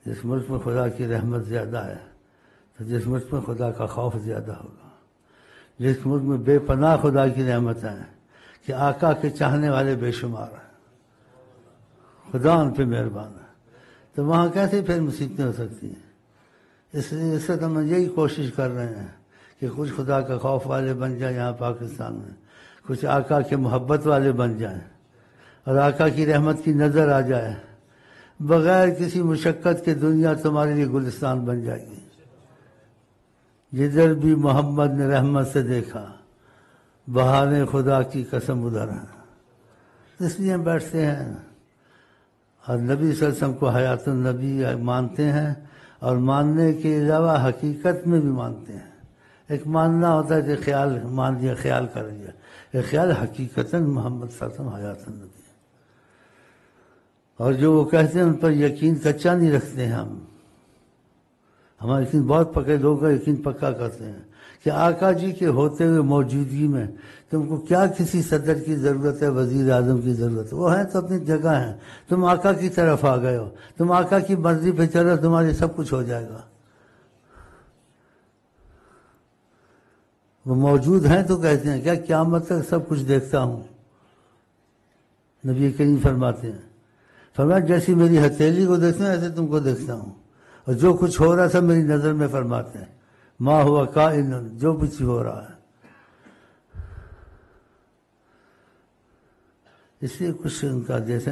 جس ملک میں خدا کی رحمت زیادہ ہے تو جس ملک میں خدا کا خوف زیادہ ہوگا. جس ملک میں بے پناہ خدا کی رحمت ہے کہ آقا کے چاہنے والے بے شمار ہیں، خدا ان پہ مہربان ہے، تو وہاں کیسے پھر مصیبتیں ہو سکتی ہیں؟ اس لیے اس وقت ہم یہی کوشش کر رہے ہیں کہ کچھ خدا کا خوف والے بن جائیں یہاں پاکستان میں، کچھ آقا کے محبت والے بن جائیں اور آقا کی رحمت کی نظر آ جائے. بغیر کسی مشقت کے دنیا تمہارے لیے گلستان بن جائے گی. جدھر بھی محمد نے رحمت سے دیکھا بہاریں خدا کی قسم ادھر ہیں. اس لیے ہم بیٹھتے ہیں اور نبی صلی اللہ علیہ وسلم کو حیات النبی مانتے ہیں، اور ماننے کے علاوہ حقیقت میں بھی مانتے ہیں. ایک ماننا ہوتا ہے کہ خیال مان لیا، خیال کر لیا، ایک خیال حقیقتاً محمد صلی اللہ علیہ وسلم حیات النبی. اور جو وہ کہتے ہیں ان پر یقین کچا نہیں رکھتے ہیں ہم. ہمارا یقین بہت پکے لوگ کا یقین پکا کرتے ہیں کہ آقا جی کے ہوتے ہوئے موجودگی میں تم کو کیا کسی صدر کی ضرورت ہے، وزیر اعظم کی ضرورت ہے؟ وہ ہیں تو اپنی جگہ ہیں. تم آقا کی طرف آ گئے ہو، تم آقا کی مرضی پہ چلو، تمہارے سب کچھ ہو جائے گا. وہ موجود ہیں تو کہتے ہیں کیا قیامت تک سب کچھ دیکھتا ہوں. نبی کریم فرماتے ہیں، فرمایا جیسی میری ہتھیلی کو دیکھتا ہوں ایسے تم کو دیکھتا ہوں، اور جو کچھ ہو رہا تھا میری نظر میں. فرماتے ہیں ما ہوا کائن، جو کچھ ہو رہا ہے. اس لیے کچھ ان کا جیسے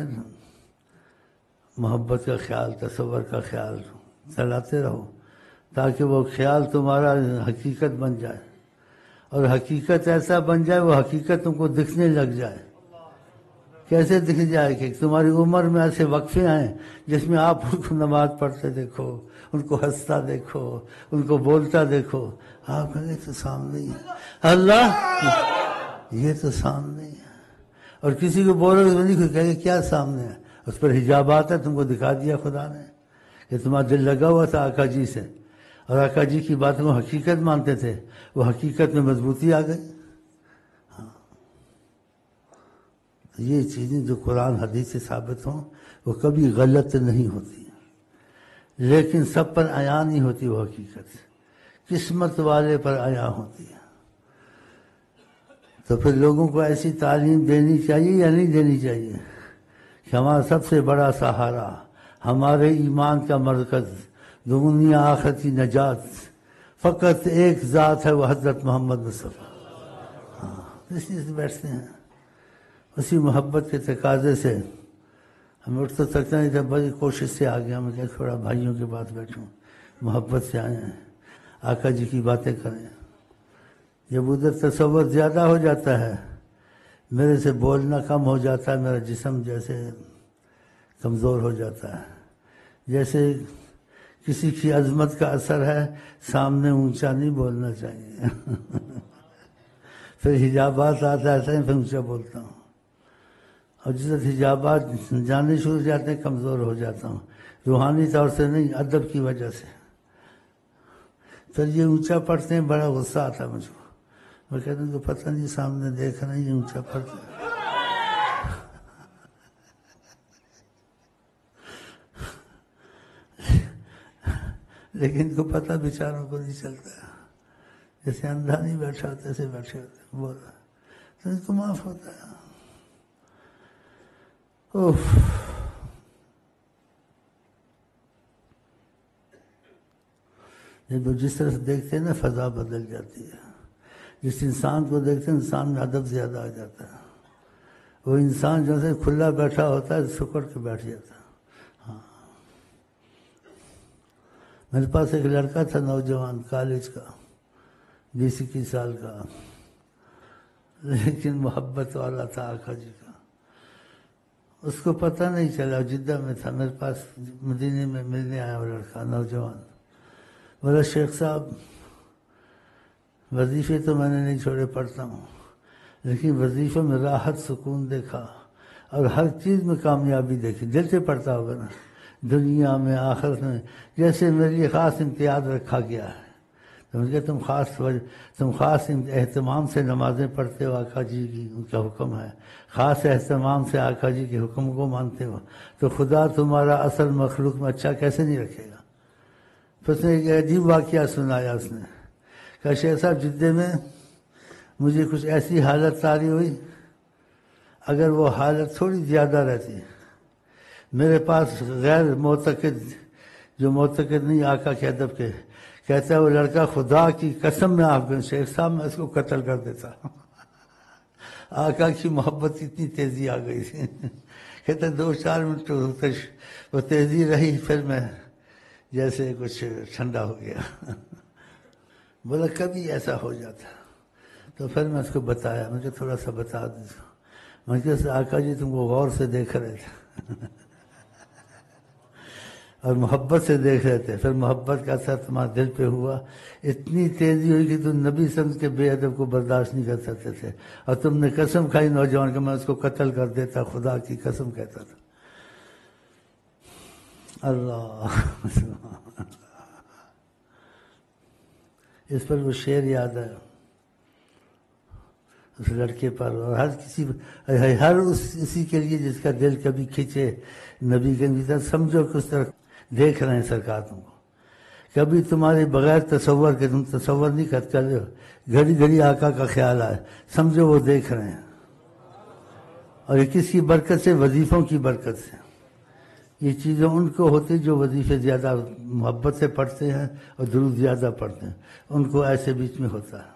محبت کا خیال، تصور کا خیال چلاتے رہو تاکہ وہ خیال تمہارا حقیقت بن جائے، اور حقیقت ایسا بن جائے وہ حقیقت تم کو دکھنے لگ جائے. کیسے دکھ جائے کہ تمہاری عمر میں ایسے وقفے آئیں جس میں آپ ان کو نماز پڑھتے دیکھو، ان کو ہنستا دیکھو، ان کو بولتا دیکھو، آپ کہیں تو سامنے ہی ہے اللہ، یہ تو سامنے ہی ہے. اور کسی کو بولو تو نہیں کوئی کہے کیا سامنے ہے، اس پر حجابات ہے، تم کو دکھا دیا خدا نے کہ تمہارا دل لگا ہوا تھا آقا جی سے، اور آقا جی کی باتوں کو حقیقت مانتے تھے، وہ حقیقت میں مضبوطی آ گئی. یہ چیزیں جو قرآن حدیث سے ثابت ہوں وہ کبھی غلط نہیں ہوتی، لیکن سب پر عیاں نہیں ہوتی. وہ حقیقت قسمت والے پر عیاں ہوتی ہے. تو پھر لوگوں کو ایسی تعلیم دینی چاہیے یا نہیں دینی چاہیے کہ ہمارا سب سے بڑا سہارا، ہمارے ایمان کا مرکز، دنیا آخرت کی نجات فقط ایک ذات ہے، وہ حضرت محمد مصطفیٰ. اس لیے سے بیٹھتے ہیں اسی محبت کے تقاضے سے. ہم اٹھ تو سکتے نہیں تھے، بڑی کوشش سے آ گیا. میں کہ تھوڑا بھائیوں کے پاس بیٹھوں، محبت سے آئے ہیں، آقا جی کی باتیں کریں. جب ادھر تصور زیادہ ہو جاتا ہے، میرے سے بولنا کم ہو جاتا ہے، میرا جسم جیسے کمزور ہو جاتا ہے. جیسے کسی کی عظمت کا اثر ہے، سامنے اونچا نہیں بولنا چاہیے. پھر حجابات آتا ہے پھر اونچا بولتا ہوں، اور جس وقت حجابات جانے شروع ہو جاتے ہیں کمزور ہو جاتا ہوں، روحانی طور سے نہیں، ادب کی وجہ سے. پھر یہ اونچا پڑھتے ہیں، بڑا غصہ آتا ہے مجھ کو. میں کہتا ہوں کہ پتہ نہیں سامنے دیکھ رہے ہیں یہ اونچا پڑھتے ہیں. لیکن ان کو پتہ بیچاروں کو نہیں چلتا، جیسے اندھا نہیں بیٹھا ہوتا ایسے بیٹھے ہوتے بول رہا تو ان کو معاف ہوتا ہے. جب جس طرح سے دیکھتے ہیں نا فضا بدل جاتی ہے. جس انسان کو دیکھتے ہیں انسان میں ادب زیادہ آ جاتا ہے. وہ انسان جو ہے کھلا بیٹھا ہوتا ہے سکڑ کے بیٹھ جاتا ہے. ہاں، میرے پاس ایک لڑکا تھا نوجوان کالج کا، 20-21 سال کا، لیکن محبت والا تھا آقا جی کا. اس کو پتہ نہیں چلا، جدہ میں تھا، میرے پاس مدینے میں ملنے آیا وہ لڑکا نوجوان. بولا شیخ صاحب وظیفے تو میں نے نہیں چھوڑے، پڑھتا ہوں، لیکن وظیفے میں راحت سکون دیکھا اور ہر چیز میں کامیابی دیکھی. دل سے پڑھتا ہوگا نا، دنیا میں آخرت میں، جیسے میرے لیے خاص امتیاز رکھا گیا ہے. کہ تم خاص اہتمام سے نمازیں پڑھتے ہو، آقا جی کی ان کا حکم ہے، خاص اہتمام سے آقا جی کے حکم کو مانتے ہو، تو خدا تمہارا اصل مخلوق میں اچھا کیسے نہیں رکھے گا؟ پھر اس نے ایک عجیب واقعہ سنایا، اس نے کہا شیخ صاحب جدے میں مجھے کچھ ایسی حالت طاری ہوئی، اگر وہ حالت تھوڑی زیادہ رہتی، میرے پاس غیر معتقد جو معتقد نہیں آقا کے ادب کے، کہتا ہے وہ لڑکا خدا کی قسم میں آپ کے شیخ صاحب میں اس کو قتل کر دیتا، آقا کی محبت اتنی تیزی آ گئی تھی، کہتا 2-4 منٹ وہ تیزی رہی، پھر میں جیسے کچھ ٹھنڈا ہو گیا۔ بولا کبھی ایسا ہو جاتا، تو پھر میں اس کو بتایا، مجھے تھوڑا سا بتا دیتا، میں کہا آقا جی تم کو غور سے دیکھ رہے تھے اور محبت سے دیکھ رہے تھے، پھر محبت کا اثر تمہارے دل پہ ہوا، اتنی تیزی ہوئی کہ تم نبی سمجھ کے بے ادب کو برداشت نہیں کر سکتے تھے، اور تم نے قسم کھائی نوجوان کہ میں اس کو قتل کر دیتا، خدا کی قسم کہتا تھا۔ اللہ اس پر وہ شعر یاد ہے اس لڑکے پر، اور ہر اسی کے لیے جس کا دل کبھی کھینچے نبی کے اندر، سمجھو کہ اس طرح دیکھ رہے ہیں سرکار تم کو، کبھی تمہارے بغیر تصور کے تم تصور نہیں کرتے ہو، گھڑی گھڑی آقا کا خیال آئے، سمجھو وہ دیکھ رہے ہیں، اور یہ کس کی برکت سے؟ وظیفوں کی برکت سے۔ یہ چیزیں ان کو ہوتی جو وظیفے زیادہ محبت سے پڑھتے ہیں اور درود زیادہ پڑھتے ہیں، ان کو ایسے بیچ میں ہوتا ہے،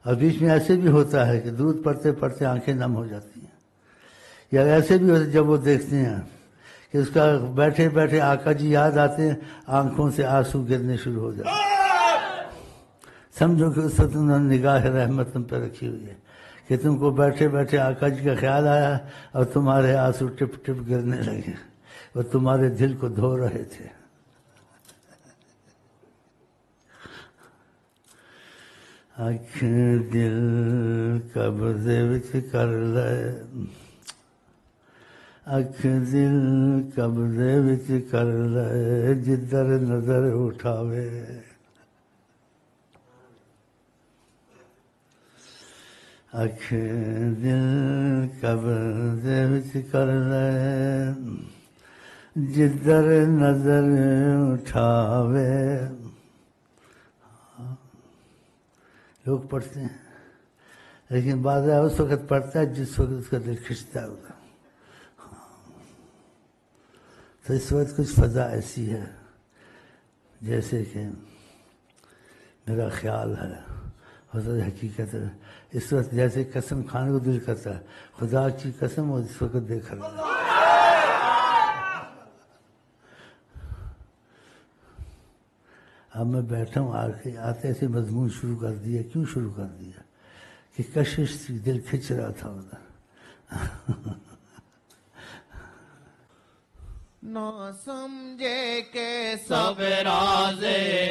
اور بیچ میں ایسے بھی ہوتا ہے کہ درود پڑھتے پڑھتے آنکھیں نم ہو جاتی ہیں، یا ایسے بھی ہوتا ہے جب وہ دیکھتے ہیں کہ اس کا بیٹھے بیٹھے آقا جی یاد آتے ہیں، آنکھوں سے آنسو گرنے شروع ہو جاتے ہیں، سمجھو کہ اس وقت انہوں نے نگاہ رحمت تم پہ رکھی ہوئی ہے، کہ تم کو بیٹھے بیٹھے آقا جی کا خیال آیا اور تمہارے آنسو ٹپ ٹپ گرنے لگے، وہ تمہارے دل کو دھو رہے تھے۔ اکھ دل قبضے وچ کر لے، اکھ دل قبضے وچ کر لے، جدھر نظر اٹھاوے، اکھ دل قبضے وچ کر لے، جدھر نظر اٹھاوے۔ لوگ پڑھتے ہیں لیکن بعض اس وقت پڑھتا ہے جس وقت اس کا دل کھنچتا ہے ہوگا، تو اس وقت کچھ فضا ایسی ہے جیسے کہ میرا خیال ہے، حضرت حقیقت ہے، اس وقت جیسے قسم کھانے کو دل کرتا ہے، خدا کی قسم وہ اس وقت دیکھ رہا ہے۔ اب میں بیٹھا ہوں، آتے ایسے مضمون شروع کر دیا، کیوں شروع کر دیا؟ کہ کشش تھی، دل کھنچ رہا تھا ادھر۔ نہ سمجھے کہ سب راز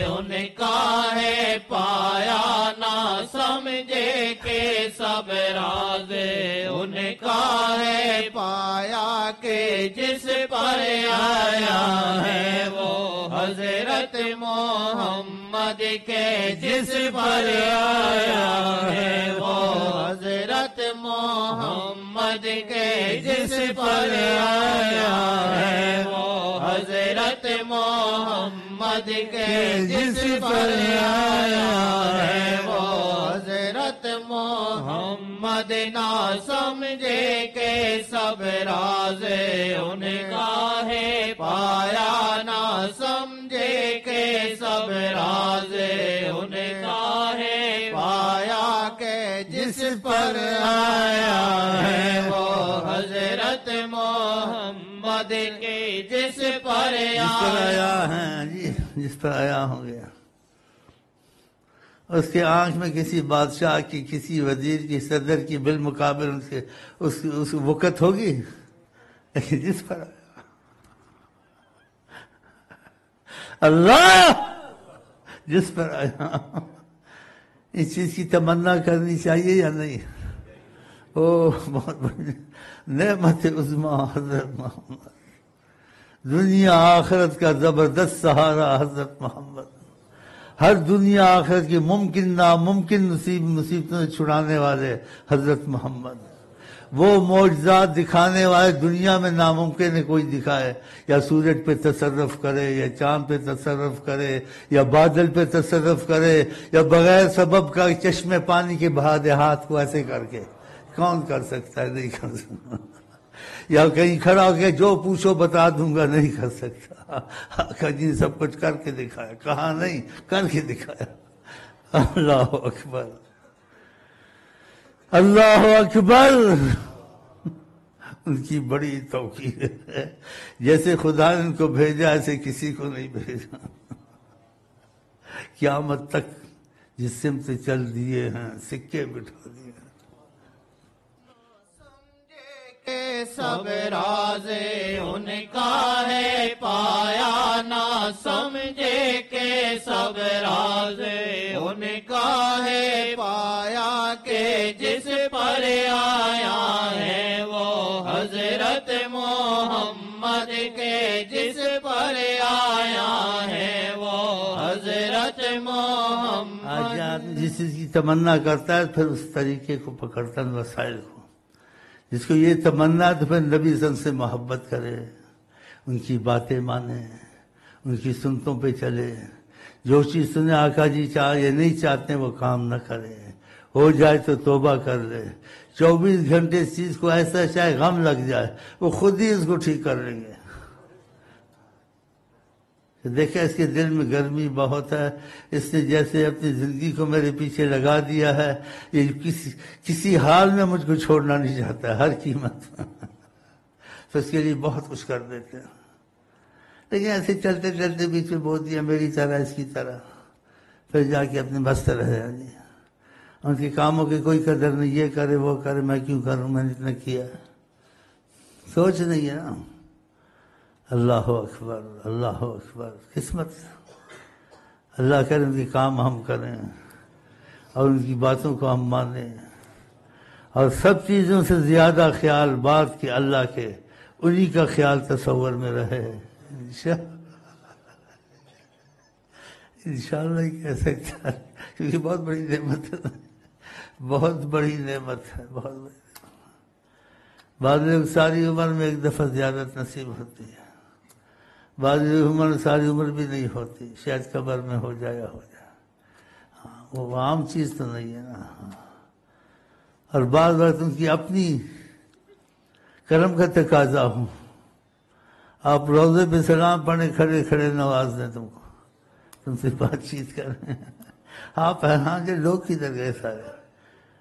ان کا ہے پایا، نہ سمجھے کہ سب راز ان کا ہے پایا، کہ جس پر آیا ہے وہ حضرت محمد کے، جس پر آیا ہے وہ حضرت محمد کے، جس پر آیا ہے وہ حضرت محمد کے، جس پر آیا ہے وہ حضرت محمد۔ نہ سمجھے کہ سب راز ان کا ہے پایا، نہ سمجھے کہ سب راز ان کا ہے پایا، کہ جس پر آیا ہے وہ حضرت محمد کے، جس پر آیا ہے جی، جس پر آیا ہو گیا، اس کے آنکھ میں کسی بادشاہ کی، کسی وزیر کی، صدر کی بالمقابل اس وقت ہوگی، لیکن جس پر آیا اللہ، جس پر آیا، اس چیز کی تمنا کرنی چاہیے یا نہیں؟ او بہت بڑی نعمت عظمیٰ حضرت محمد، دنیا آخرت کا زبردست سہارا حضرت محمد، ہر دنیا آخرت کی ممکن ناممکن مصیبتوں سے چھڑانے والے حضرت محمد، وہ معجزات دکھانے والے دنیا میں ناممکن ہے کوئی دکھائے، یا سورج پہ تصرف کرے، یا چاند پہ تصرف کرے، یا بادل پہ تصرف کرے، یا بغیر سبب کا چشمے پانی کے بہا دے ہاتھ کو ایسے کر کے، کون کر سکتا ہے؟ نہیں کر سکتا۔ یا کہیں کھڑا ہو کے جو پوچھو بتا دوں گا، نہیں کر سکتا۔ آقا جی نے سب کچھ کر کے دکھایا، کہا نہیں، کر کے دکھایا۔ اللہ اکبر، اللہ اکبر۔ ان کی بڑی توقیر ہے، جیسے خدا نے ان کو بھیجا ایسے کسی کو نہیں بھیجا۔ قیامت تک جس سمت چل دیے ہیں سکے بٹھا دیے ہیں۔ کہ سب راز ان کا ہے پایا، نہ سمجھے کہ سب راز ان کا ہے پایا، کہ جس پر آیا ہے وہ حضرت محمد، کے جس پر آیا ہے وہ حضرت محمد۔ آج آدمی جس چیز کی تمنا کرتا ہے پھر اس طریقے کو پکڑتا ہے، وسائل کو۔ جس کو یہ تمنا تو پھر نبی صلی اللہ علیہ وسلم سے محبت کرے، ان کی باتیں مانے، ان کی سنتوں پہ چلے۔ جو چیز سنے آقا جی چاہے نہیں چاہتے وہ کام نہ کرے، ہو جائے تو توبہ کر لے۔ 24 گھنٹے اس چیز کو ایسا چاہے غم لگ جائے، وہ خود ہی اس کو ٹھیک کر لیں گے۔ دیکھیں اس کے دل میں گرمی بہت ہے، اس نے جیسے اپنی زندگی کو میرے پیچھے لگا دیا ہے، یہ کسی حال میں مجھ کو چھوڑنا نہیں چاہتا ہے، ہر قیمت تو اس کے لیے بہت کچھ کر دیتے ہیں۔ لیکن ایسے چلتے چلتے بیچ میں بول دیا میری طرح اس کی طرح، پھر جا کے اپنے مست رہے ہیں جی۔ ان کے کاموں کی کوئی قدر نہیں، یہ کرے وہ کرے، میں کیوں کروں، میں نے اتنا کیا ہے، سوچ نہیں ہے نا۔ اللہ اکبر، اللہ اکبر۔ قسمت اللہ کرے ان کے کام ہم کریں اور ان کی باتوں کو ہم مانیں، اور سب چیزوں سے زیادہ خیال بات کے اللہ کے، انہی کا خیال تصور میں رہے۔ انشاءاللہ ہی کہہ سکتا ہے، کیونکہ بہت بڑی نعمت ہے، بہت بڑی نعمت ہے، بہت بڑی۔ بعض لوگ ساری عمر میں ایک دفعہ زیارت نصیب ہوتی ہے، بعض عمر ساری عمر بھی نہیں ہوتی، شاید قبر میں ہو جائے ہو جائے، ہاں وہ عام چیز تو نہیں ہے نا۔ اور بعض وقت ان کی اپنی کرم کا تقاضا ہوں، آپ روضے پہ سلام پڑھیں، کھڑے کھڑے نواز دیں تم کو، تم سے بات چیت کریں، آپ حیران کہ لوگ کدھر گئے سارے،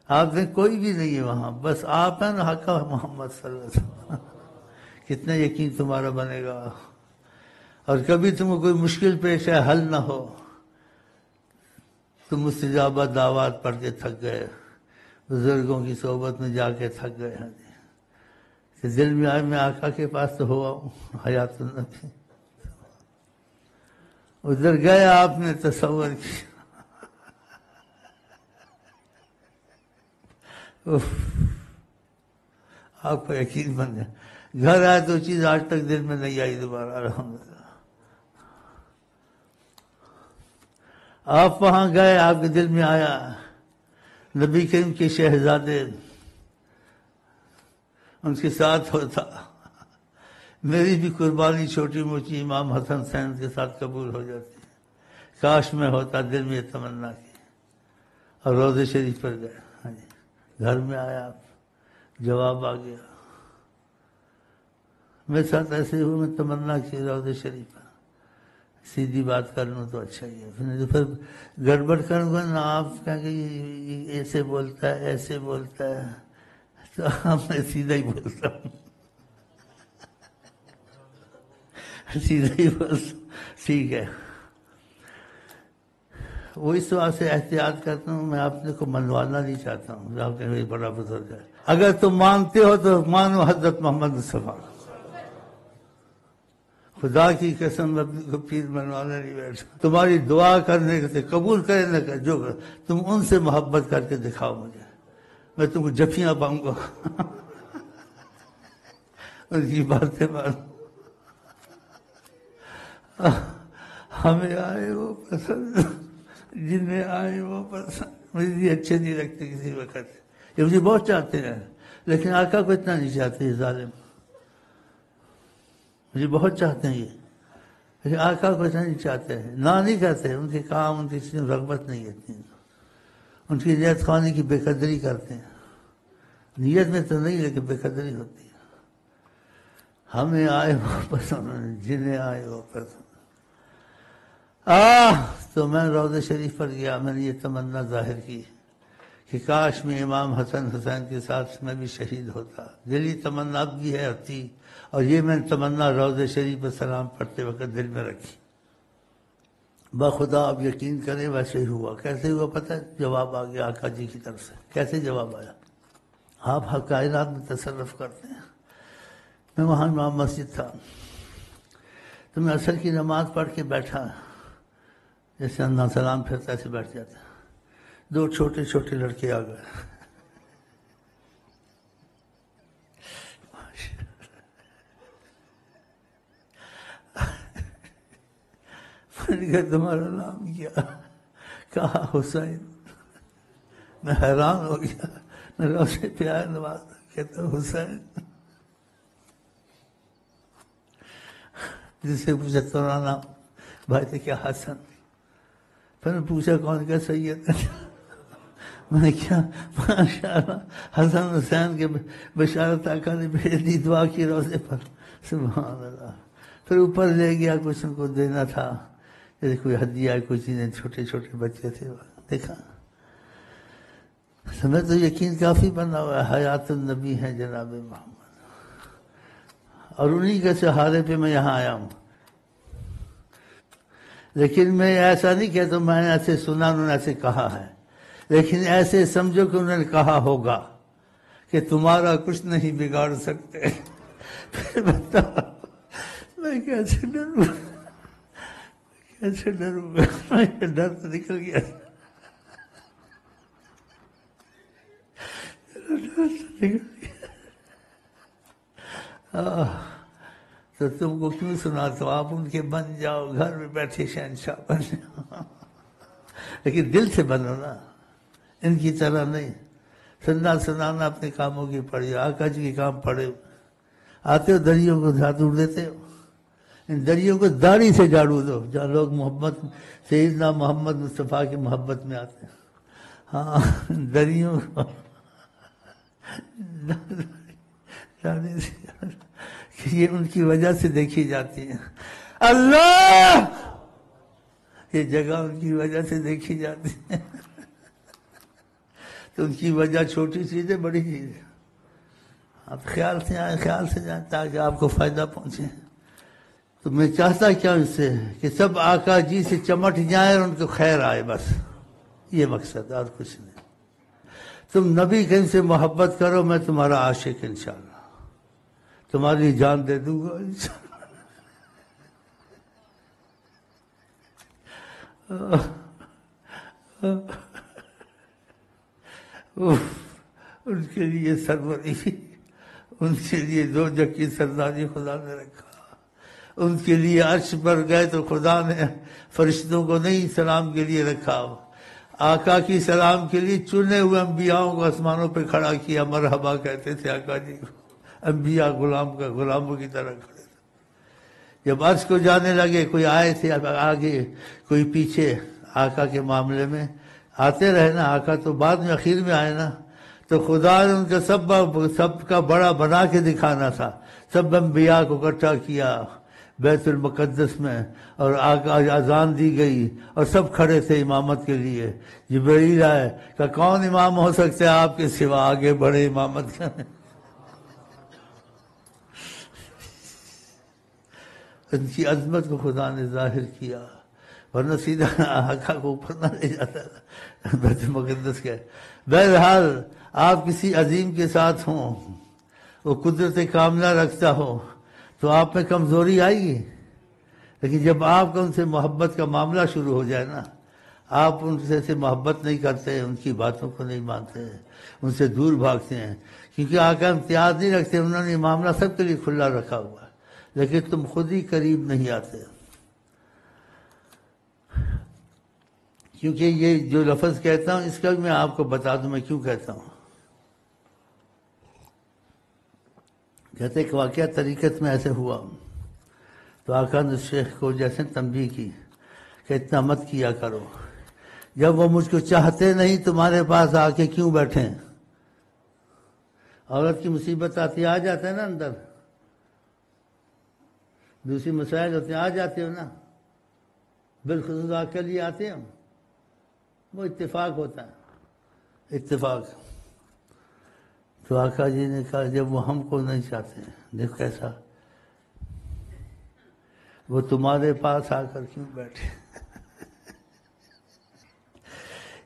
آپ نے کوئی بھی نہیں ہے وہاں، بس آپ ہیں نا حق محمد صلی اللہ علیہ وسلم، کتنا یقین تمہارا بنے گا۔ اور کبھی تم کو کوئی مشکل پیش ہے، حل نہ ہو، تم مستجابہ دعوات پڑھ کے تھک گئے، بزرگوں کی صحبت میں جا کے تھک گئے ہیں جی، کہ دل میں آئے میں آقا کے پاس تو ہوا ہوں، حیات النبی، ادھر گئے آپ نے تصور کیا، آپ کو یقین بن گیا، گھر آئے تو چیز آج تک دل میں نہیں آئی دوبارہ، الحمدللہ۔ آپ وہاں گئے، آپ کے دل میں آیا نبی کریم کے شہزادے ان کے ساتھ ہوتا، میری بھی قربانی چھوٹی موٹی امام حسن حسین کے ساتھ قبول ہو جاتی، کاش میں ہوتا، دل میں یہ تمنا کی۔ اور روضے شریف پر گئے، ہاں جی، گھر میں آیا آپ، جواب آ گیا، میرے ساتھ ایسے ہوا، میں تمنا کی روضے شریف پر، سیدھی بات کر لوں تو اچھا ہی ہے، پھر گڑبڑ کروں گا نا، آپ کہیں کہ یہ ایسے بولتا ہے ایسے بولتا ہے، تو میں سیدھا ہی بولتا ہوں، سیدھا ہی بولتا ہوں، ٹھیک ہے۔ وہ اس واسطے سے احتیاط کرتا ہوں، میں اپنے کو منوانا نہیں چاہتا ہوں، آپ کے بڑا بزرگ ہے، اگر تم مانتے ہو تو مانو حضرت محمد مصطفیٰ، خدا کی قسم میں اپنے کو پیر منوانا نہیں بیٹھا، تمہاری دعا کرنے سے قبول کرے نہ کرے جو کرے، تم ان سے محبت کر کے دکھاؤ مجھے، میں تم کو جفیاں پاؤں گا، ان کی باتیں مانو۔ ہمیں آئے وہ پسند، جنہیں آئے وہ پسند. مجھے یہ اچھے نہیں لگتے کسی وقت. یہ مجھے بہت چاہتے ہیں لیکن آقا کو اتنا نہیں چاہتے یہ ظالم. مجھے بہت چاہتے ہیں یہ لیکن آقا کو اتنا نہیں چاہتے ہیں. نہ نہیں کرتے. ان کے کام ان کی رغبت نہیں ہے. ان کی نیت خوانے کی بے قدری کرتے ہیں. نیت میں تو نہیں لیکن بے قدری ہوتی ہے. ہمیں آئے وہ پسند جنہیں آئے وہ پسند. تو میں روضہ شریف پر گیا. میں نے یہ تمنا ظاہر کی کہ کاش میں امام حسن حسین کے ساتھ میں بھی شہید ہوتا. دلی تمنا اب بھی ہے تھی. اور یہ میں نے تمنا روضہ شریف پر سلام پڑھتے وقت دل میں رکھی. بخدا آپ یقین کریں ویسے ہی ہوا. کیسے ہوا پتہ ہے؟ جواب آ گیا آقا جی کی طرف سے. کیسے جواب آیا؟ آپ حق کائنات میں تصرف کرتے ہیں. میں وہاں امام مسجد تھا تو میں عصر کی نماز پڑھ کے بیٹھا. جیسے اللہ سلام پھرتا ایسے بیٹھ جاتا. دو چھوٹے چھوٹے لڑکے آ گئے. میں نے کہا تمہارا نام کیا؟ کہا حسین. میں حیران ہو گیا. میں روزے پہ آیا نماز کہتا حسین. جس سے پوچھا تمہارا نام؟ بھائی تھے کیا حسن. پھر نے پوچھا کون؟ کیا سید. میں نے کیا ماشاءاللہ حسن حسین کے بشارت آقا نے بھیج دی. دعا کی روزے پر. سبحان اللہ. پھر اوپر لے گیا. کچھ ان کو دینا تھا جیسے کوئی ہدیہ کوئی چیزیں. چھوٹے چھوٹے بچے تھے. دیکھا میں تو یقین کافی بنا ہوا ہے. حیات النبی ہے جناب محمد. اور انہی کے سہارے پہ میں یہاں آیا ہوں. لیکن میں ایسا نہیں کہتا میں نے ایسے سنا انہوں نے ایسے کہا ہے. لیکن ایسے سمجھو کہ انہوں نے کہا ہوگا کہ تمہارا کچھ نہیں بگاڑ سکتے. پھر بتاؤ میں کیسے ڈروں؟ کیسے ڈروں گا؟ ڈر تو نکل گیا. تو تم کو کیوں سنا؟ تو آپ ان کے بن جاؤ. گھر میں بیٹھے شہنشاہ بن جاؤ. لیکن دل سے بنو نا. ان کی طرح نہیں. سنانا اپنے کاموں کی پڑھی. آقا جی کے کام پڑھے. آتے ہو دریوں کو جھاڑو دیتے ہو. ان دریوں کو داڑھی سے جھاڑو دو جہاں لوگ محبت سیدنا محمد مصطفیٰ کی محبت میں آتے ہیں. ہاں دریوں کو داڑھی سے کہ یہ ان کی وجہ سے دیکھی جاتی ہے. اللہ یہ جگہ ان کی وجہ سے دیکھی جاتی ہے. تو ان کی وجہ چھوٹی چیز ہے بڑی چیز ہے. آپ خیال سے آئیں خیال سے جائیں تاکہ آپ کو فائدہ پہنچے. تو میں چاہتا کیا اس سے کہ سب آقا جی سے چمٹ جائیں اور ان کو خیر آئے. بس یہ مقصد اور کچھ نہیں. تم نبی کریم سے محبت کرو. میں تمہارا عاشق انشاءاللہ. تمہاری جان دے دوں گا ان کے لیے سربری. ان کے لیے دو جگ کی سرداری خدا نے رکھا. ان کے لیے عرش پر گئے تو خدا نے فرشتوں کو نہیں سلام کے لیے رکھا. آقا کی سلام کے لیے چنے ہوئے انبیاءوں کو آسمانوں پہ کھڑا کیا. مرحبا کہتے تھے آقا جی کو. انبیاء غلاموں کی طرح کھڑے تھے. جب عرش کو جانے لگے کوئی آئے تھے آگے کوئی پیچھے. آقا کے معاملے میں آتے رہے نا. آقا تو بعد میں اخیر میں آئے نا. تو خدا نے ان کا سب کا بڑا بنا کے دکھانا تھا. سب انبیاء کو اکٹھا کیا بیت المقدس میں اور آقا اذان دی گئی اور سب کھڑے تھے امامت کے لیے. جبرائیل آئے کہ کون امام ہو سکتا ہے آپ کے سوا. آگے بڑے امامت کرنے. ان کی عظمت کو خدا نے ظاہر کیا. ورنہ سیدھا آقا کو اوپر نہ لے جاتا بیت المقدس کے. بہرحال آپ کسی عظیم کے ساتھ ہوں وہ قدرت کاملہ رکھتا ہو تو آپ میں کمزوری آئے گی. لیکن جب آپ کا ان سے محبت کا معاملہ شروع ہو جائے نا آپ ان سے محبت نہیں کرتے. ان کی باتوں کو نہیں مانتے. ان سے دور بھاگتے ہیں. کیونکہ آقا امتیاز نہیں رکھتے. انہوں نے معاملہ سب کے لیے کھلا رکھا ہوا ہے. لیکن تم خود ہی قریب نہیں آتے. کیونکہ یہ جو لفظ کہتا ہوں اس کا بھی میں آپ کو بتا دوں میں کیوں کہتا ہوں. کہتے ایک واقعہ طریقت میں ایسے ہوا تو آقا نے شیخ کو جیسے تنبیہ کی کہ اتنا مت کیا کرو، جب وہ مجھ کو چاہتے نہیں تمہارے پاس آ کے کیوں بیٹھیں؟ عورت کی مصیبت آتی آ جاتا ہے نا اندر، دوسری مسائل ہوتے ہیں آ جاتے ہو نا، بالخصوص آ کے لیے آتے ہیں، وہ اتفاق ہوتا ہے، اتفاق. تو آقا جی نے کہا جب وہ ہم کو نہیں چاہتے ہیں، دیکھو کیسا، وہ تمہارے پاس آ کر کیوں بیٹھے؟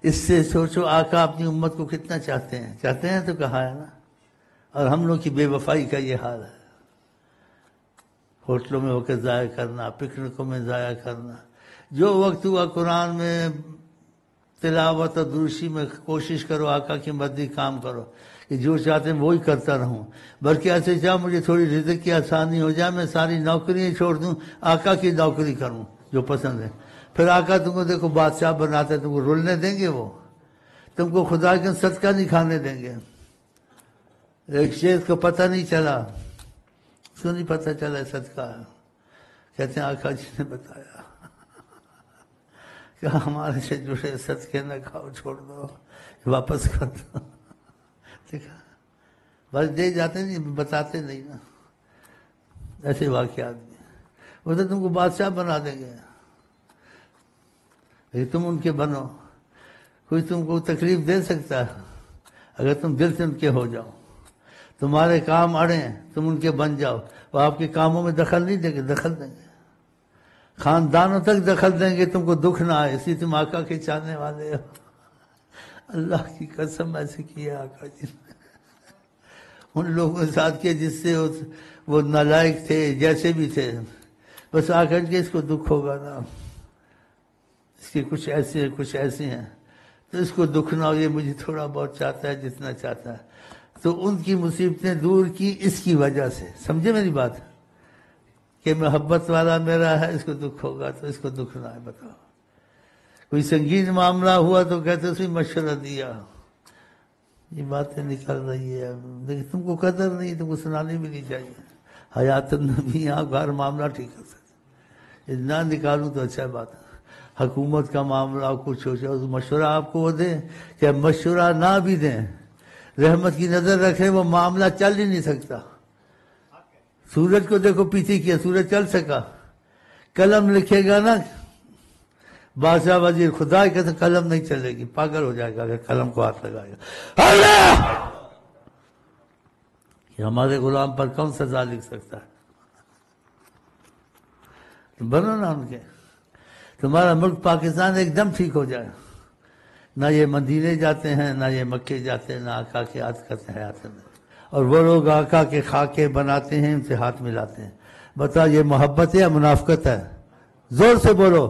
اس سے سوچو آقا اپنی امت کو کتنا چاہتے ہیں، چاہتے ہیں تو کہا ہے نا. اور ہم لوگ کی بے وفائی کا یہ حال ہے، ہوٹلوں میں وقت ضائع کرنا، پکنکوں میں ضائع کرنا. جو وقت ہوا قرآن میں تلاوت اور دروشی میں کوشش کرو، آقا کی مرضی کام کرو کہ جو چاہتے ہیں وہی کرتا رہوں، بلکہ ایسے چاہو مجھے تھوڑی رزق کی آسانی ہو جائے، میں ساری نوکریاں چھوڑ دوں، آقا کی نوکری کروں جو پسند ہے. پھر آقا تم کو دیکھو بادشاہ بناتے تم کو رولنے دیں گے، وہ تم کو خدا کے صدقہ نہیں کھانے دیں گے. ایک شیخ کو پتہ نہیں چلا، اس کو نہیں پتہ چلا صدقہ ہے. کہتے ہیں آقا جی نے بتایا کہ ہمارے سے جڑے صدقے نہ کھاؤ، چھوڑ دو، واپس کر دو. دیکھا بس دے جاتے نہیں، بتاتے نہیں نا. ایسے واقعات بھی وہ تو تم کو بادشاہ بنا دیں گے، لیکن تم ان کے بنو. کوئی تم کو تکلیف دے سکتا ہے اگر تم دل سے ان کے ہو جاؤ. تمہارے کام اڑیں تم ان کے بن جاؤ، وہ آپ کے کاموں میں دخل نہیں دیں گے، دخل دیں گے، خاندانوں تک دخل دیں گے، تم کو دکھ نہ آئے، اسی تم آقا کے چاہنے والے ہو. اللہ کی قسم ایسے کیا آقا جی نے ان لوگوں کے ساتھ کیا جس سے وہ نالائق تھے، جیسے بھی تھے. بس آ کر کے اس کو دکھ ہوگا نا، اس کے کچھ ایسے ہیں کچھ ایسے ہیں، تو اس کو دکھ نہ ہو، یہ مجھے تھوڑا بہت چاہتا ہے جتنا چاہتا ہے. تو ان کی مصیبتیں دور کی اس کی وجہ سے. سمجھے میری بات کہ محبت والا میرا ہے، اس کو دکھ ہوگا تو اس کو دکھ نہ ہے. بتاؤ کوئی سنگین معاملہ ہوا تو کہتے اس میں مشورہ دیا. یہ باتیں نکل رہی ہے لیکن تم کو قدر نہیں، تم کو سنانی بھی نہیں چاہیے. حیات النبی یہاں ہر معاملہ ٹھیک کر سکتے، نہ نکالوں تو اچھا بات ہے. حکومت کا معاملہ کچھ ہو جائے مشورہ آپ کو وہ دیں کہ مشورہ نہ بھی دیں، رحمت کی نظر رکھیں، وہ معاملہ چل ہی نہیں سکتا. سورج کو دیکھو پیچھے کیا، سورج چل سکا؟ قلم لکھے گا نا بادشاہ وزیر، خدا کہتے قلم نہیں چلے گی، پاگل ہو جائے گا اگر قلم کو ہاتھ لگائے گا. اللہ کہ ہمارے غلام پر کون سزا لکھ سکتا ہے؟ بنو نا ان کے، تمہارا ملک پاکستان ایک دم ٹھیک ہو جائے. نہ یہ مدینے جاتے ہیں، نہ یہ مکے جاتے ہیں، نہ آقا کے یاد کرتے ہیں حیات میں. اور وہ لوگ آقا کے خاکے بناتے ہیں، ان سے ہاتھ ملاتے ہیں. بتاؤ یہ محبت ہے یا منافقت ہے؟ زور سے بولو.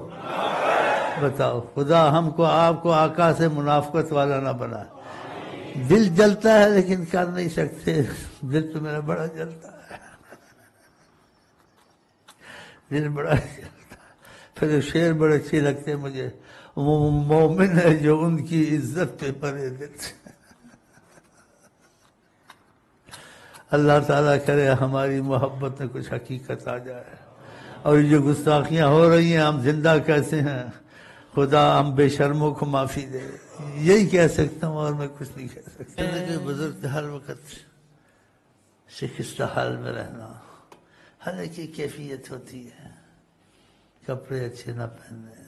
بتاؤ خدا ہم کو آپ کو آقا سے منافقت والا نہ بنا. دل جلتا ہے لیکن کر نہیں سکتے. دل تو میرا بڑا جلتا ہے، دل بڑا جلتا ہے. پھر شعر بڑے اچھے لگتے ہیں مجھے، وہ مومن ہے جو ان کی عزت پہ مرے دل سے. اللہ تعالیٰ کرے ہماری محبت میں کچھ حقیقت آ جائے. اور یہ جو گستاخیاں ہو رہی ہیں ہم زندہ کیسے ہیں، خدا ہم بے شرموں کو معافی دے. یہی کہہ سکتا ہوں اور میں کچھ نہیں کہہ سکتا. کہ بزرگ ہر وقت شکستہ حال میں رہنا، ہر ایک کی کیفیت ہوتی ہے. کپڑے اچھے نہ پہننے،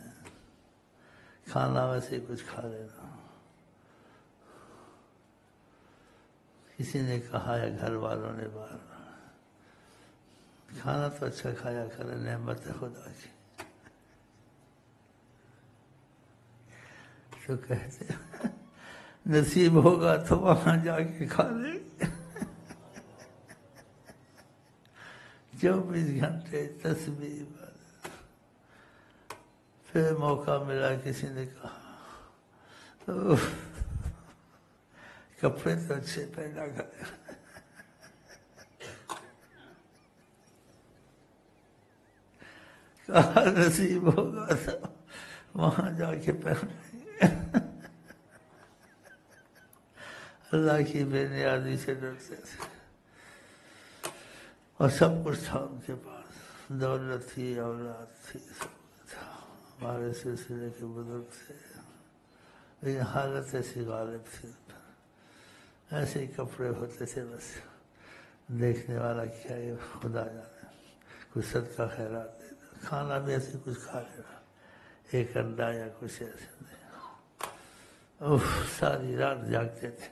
کھانا ویسے کچھ کھا لینا. کسی نے کہا ہے گھر والوں نے بار کھانا تو اچھا کھایا کرے، نعمت ہے خدا کی. تو کہتے نصیب ہوگا تو وہاں جا کے کھا لیں گے. 24 گھنٹے تسبیح. پھر موقع ملا کسی نے کہا کپڑے تو اچھے پہنا کرے. کہا نصیب ہوگا تو وہاں جا کے پہنے اللہ کی بے نیازی سے ڈرتے تھے، اور سب کچھ تھا ان کے پاس، دولت تھی، اولاد تھی، سب کچھ تھا، ہمارے سلسلے کے بزرگ تھے، لیکن حالت ایسی غالب تھی، ایسے ہی کپڑے ہوتے تھے، بس دیکھنے والا کیا یہ خدا جانے، کچھ صدقہ خیرات دے دو، کھانا بھی ایسے کچھ کھا لینا، ایک انڈا یا کچھ ایسے دے، ساری رات جاگتے تھے۔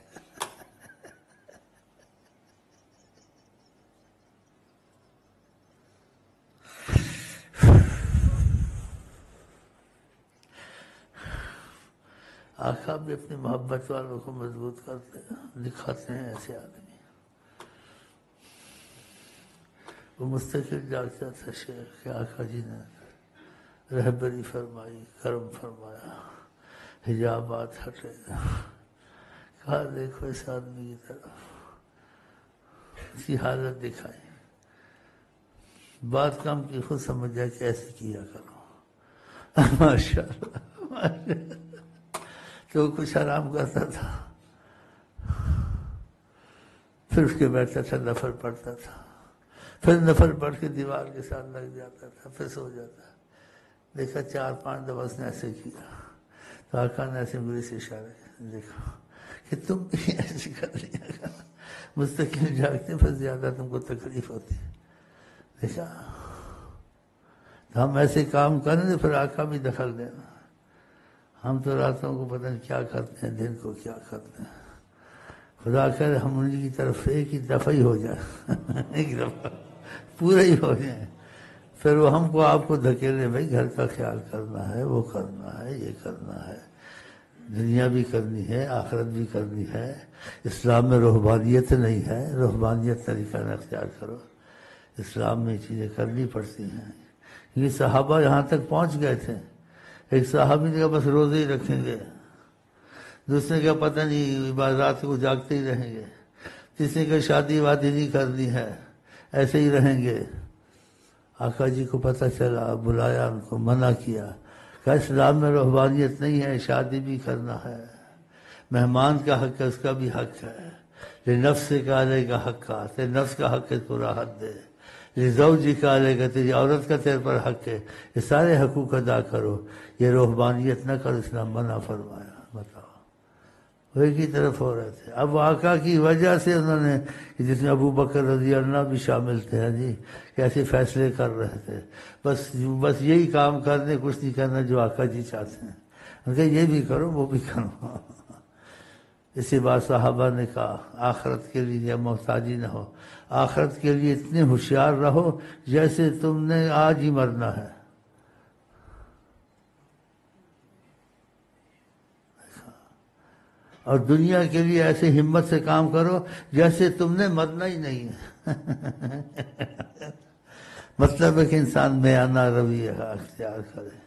آقا بھی اپنی محبت والوں کو مضبوط کرتے ہیں، دکھاتے ہیں ایسے آدمی۔ وہ مستقل جاگتا تھا شیخ کہ آقا جی نے رہبری فرمائی، کرم فرمایا، حجابات ہٹے، کہا دیکھو اس آدمی کی طرف، اس کی حالت دکھائی، بات کم کی خود سمجھ جائے کہ ایسے کیا کرو۔ ماشاء اللہ، تو کچھ آرام کرتا تھا، پھر اس کے بیٹھتا تھا، نفل پڑھتا تھا، پھر نفل پڑھ کے دیوار کے ساتھ لگ جاتا تھا، پھر سو جاتا۔ دیکھا 4-5 دفعہ اس نے ایسے کیا، تو آقا نے ایسے انگلی سے اشارہ کیا، دیکھو کہ تم بھی ایسے کر لیا کرو، مستقل جاگتے پھر زیادہ تم کو تکلیف ہوتی، دیکھا۔ تو ہم ایسے کام کریں تو پھر آقا بھی دخل دینا۔ ہم تو راتوں کو پتہ نہیں کیا کرتے ہیں، دن کو کیا کرتے ہیں، خدا کرے ہم ان کی طرف ایک ہی دفعہ ہی ہو جائے، ایک دفعہ پورا ہی ہو جائے، پھر وہ ہم کو آپ کو دھکیلے، بھائی گھر کا خیال کرنا ہے، وہ کرنا ہے، یہ کرنا ہے، دنیا بھی کرنی ہے، آخرت بھی کرنی ہے، اسلام میں رہبانیت نہیں ہے، رہبانیت طریقہ نہ اختیار کرو، اسلام میں یہ چیزیں کرنی پڑتی ہیں۔ یہ صحابہ یہاں تک پہنچ گئے تھے، ایک صحابی نے کہا بس روزے ہی رکھیں گے، دوسرے کا پتہ نہیں رات کو جاگتے ہی رہیں گے، تیسرے کا شادی وادی نہیں کرنی ہے، ایسے ہی رہیں گے۔ آقا جی کو پتہ چلا، بلایا ان کو، منع کیا کہ اسلام میں رہبانیت نہیں ہے، شادی بھی کرنا ہے، مہمان کا حق ہے، اس کا بھی حق ہے، لنفس کا علیہ کا حق کا، تیرے نفس کا حق ہے تو راحت دے، لزوجی کا علیہ کا، تیری عورت کا تیرے پر حق ہے، یہ سارے حقوق ادا کرو، یہ رہبانیت نہ کرو، اسلام منع فرمایا۔ بتاؤ، وہ ایک ہی طرف ہو رہے تھے۔ اب آقا کی وجہ سے انہوں نے، جس میں ابو بکر رضی اللہ بھی شامل تھے، جی کیسے فیصلے کر رہے تھے، بس یہی کام کرنے، کچھ نہیں کرنا جو آقا جی چاہتے ہیں، ان کہ یہ بھی کرو وہ بھی کرو۔ اسی بات صحابہ نے کہا آخرت کے لیے محتاجی نہ ہو، آخرت کے لیے اتنے ہوشیار رہو جیسے تم نے آج ہی مرنا ہے۔ اور دنیا کے لیے ایسے ہمت سے کام کرو جیسے تم نے مرنا ہی نہیں ہے۔ مطلب ہے کہ انسان میانہ رویہ اختیار کرے،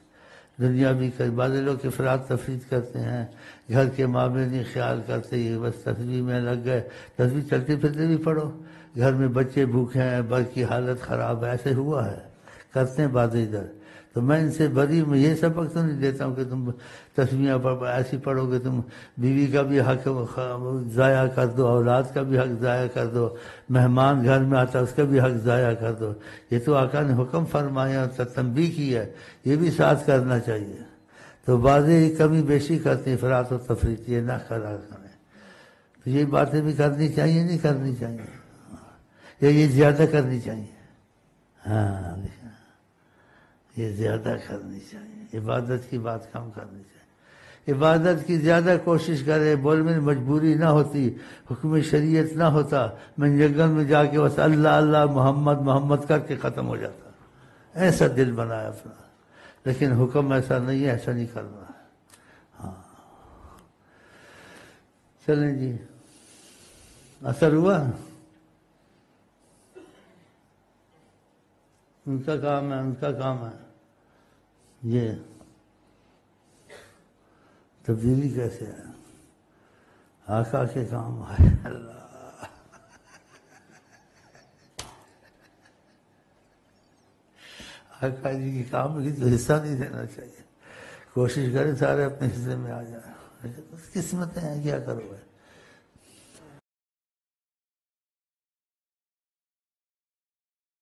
دنیا بھی کرے۔ بعض لوگ افراط تفریط کرتے ہیں، گھر کے معاملے نہیں خیال کرتے، یہ بس تصویر میں لگ گئے، تصویر چلتے پھرتے بھی پڑھو، گھر میں بچے بھوکے ہیں، بچ کی حالت خراب ہے، ایسے ہوا ہے، کرتے ہیں بعض ادھر۔ تو میں ان سے بری، میں یہ سبق تو نہیں دیتا ہوں کہ تم تصویریں ایسی پڑھو کہ تم بیوی کا بھی حق ضائع کر دو، اولاد کا بھی حق ضائع کر دو، مہمان گھر میں آتا ہے اس کا بھی حق ضائع کر دو۔ یہ تو آقا نے حکم فرمایا، تنبیہ کی ہے، یہ بھی ساتھ کرنا چاہیے۔ تو بعضیں کمی بیشی کرتے ہیں، افراط و تفریط، یہ نہ کرا کریں۔ تو یہ باتیں بھی کرنی چاہیے، نہیں کرنی چاہیے، یا یہ زیادہ کرنی چاہیے؟ ہاں، یہ زیادہ کرنی چاہیے، عبادت کی بات کم کرنی چاہیے، عبادت کی زیادہ کوشش کرے، بول میں مجبوری نہ ہوتی، حکم شریعت نہ ہوتا، میں جنگل میں جا کے بس اللہ اللہ محمد محمد کر کے ختم ہو جاتا، ایسا دل بنایا اپنا، لیکن حکم ایسا نہیں ہے، ایسا نہیں کرنا ہے۔ ہاں چلیں جی، اثر ہوا؟ ان کا کام ہے، ان کا کام ہے، یہ تبدیلی کیسے ہے؟ آقا کے کام ہے۔ اللہ، آقا جی کے کام کی تو حصہ نہیں دینا چاہیے، کوشش کریں سارے اپنے حصے میں آ جائیں، قسمتیں ہیں، کیا کرو گے۔